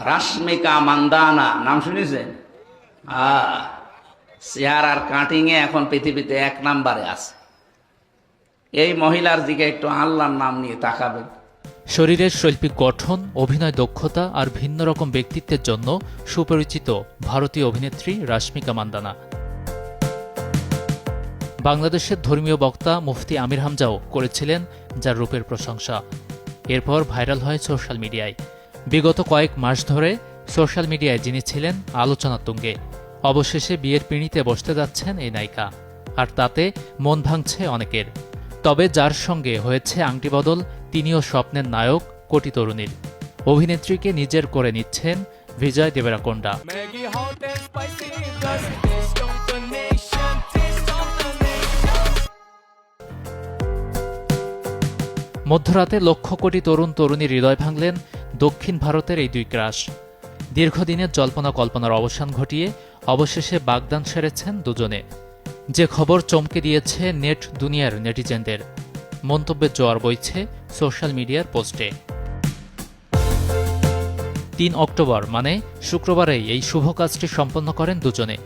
রাশ্মিকা মান্দানা নাম শুনেছেন? চেহারার কাটিং এ এখন পৃথিবীতে 1 নম্বরে আছে। এই মহিলার দিকে একটু আল্লাহর নাম নিয়ে তাকাবেন। শরীরের শৈল্পিক গঠন, অভিনয় দক্ষতা আর ভিন্ন রকম ব্যক্তিত্বের জন্য সুপরিচিত ভারতীয় অভিনেত্রী রাশ্মিকা মান্দানা। বাংলাদেশের ধর্মীয় বক্তা মুফতি আমির হামজাও করেছিলেন যার রূপের প্রশংসা। এরপর ভাইরাল হয় সোশ্যাল মিডিয়ায়। বিগত কয়েক মাস ধরে সোশ্যাল মিডিয়ায় যিনি ছিলেন আলোচনার তুঙ্গে, অবশেষে বিয়ের পিঁড়িতে বসতে যাচ্ছেন এই নায়িকা। আর তাতে মন ভাঙছে অনেকের। তবে যার সঙ্গে হয়েছে আংটি বদল, তিনিও স্বপ্নের নায়ক কোটি তরুণীর। অভিনেত্রীকে নিজের করে নিচ্ছেন বিজয় দেবরাকোন্ডা। মধ্যরাতে লক্ষ কোটি তরুণ তরুণীর হৃদয় ভাঙলেন দক্ষিণ ভারতের এই দুই ক্রাশ। দীর্ঘদিনের জল্পনা কল্পনার অবসান ঘটিয়ে অবশেষে বাগদান সেরেছেন দুজনে। যে খবর চমকে দিয়েছে নেট দুনিয়ার নেটিজেনদের। মন্তব্যের জোয়ার বইছে সোশ্যাল মিডিয়ার পোস্টে। 3 অক্টোবর মানে শুক্রবারেই এই শুভ কাজটি সম্পন্ন করেন দুজনে,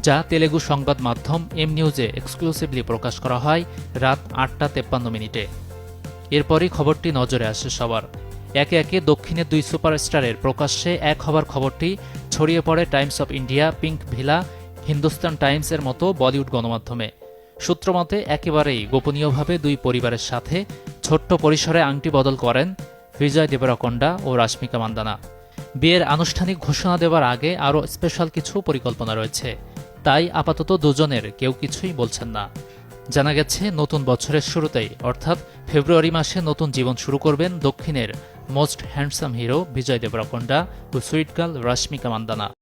যা তেলেগু সংবাদ মাধ্যম এম নিউজে এক্সক্লুসিভলি প্রকাশ করা হয় রাত 8:53। এরপরই খবরটি নজরে আসে সবার। একে একে দক্ষিণের দুই সুপারস্টারের প্রকাশ্যে এক হবার খবরটি ছড়িয়ে পড়ে Times of India, Pinkvilla, Hindustan টাইমসের মতো বলিউড গণমাধ্যমে। সূত্রমতে একেবারেই গোপনীয়ভাবে দুই পরিবারের সাথে ছোট্ট পরিসরে আংটি বদল করেন বিজয় দেবরাকোন্ডা ও রাশ্মিকা মান্দানা। বিয়ের আনুষ্ঠানিক ঘোষণা দেওয়ার আগে আরও স্পেশাল কিছু পরিকল্পনা রয়েছে, তাই আপাতত দুজনের কেউ কিছুই বলছেন না। জানা গেছে নতুন বছরের শুরুতেই অর্থাৎ ফেব্রুয়ারি মাসে নতুন জীবন শুরু করবেন দক্ষিণের মোস্ট হ্যান্ডসাম হিরো বিজয় দেবরাকোন্ডা ও সুইট গার্ল রাশ্মিকা মান্দানা।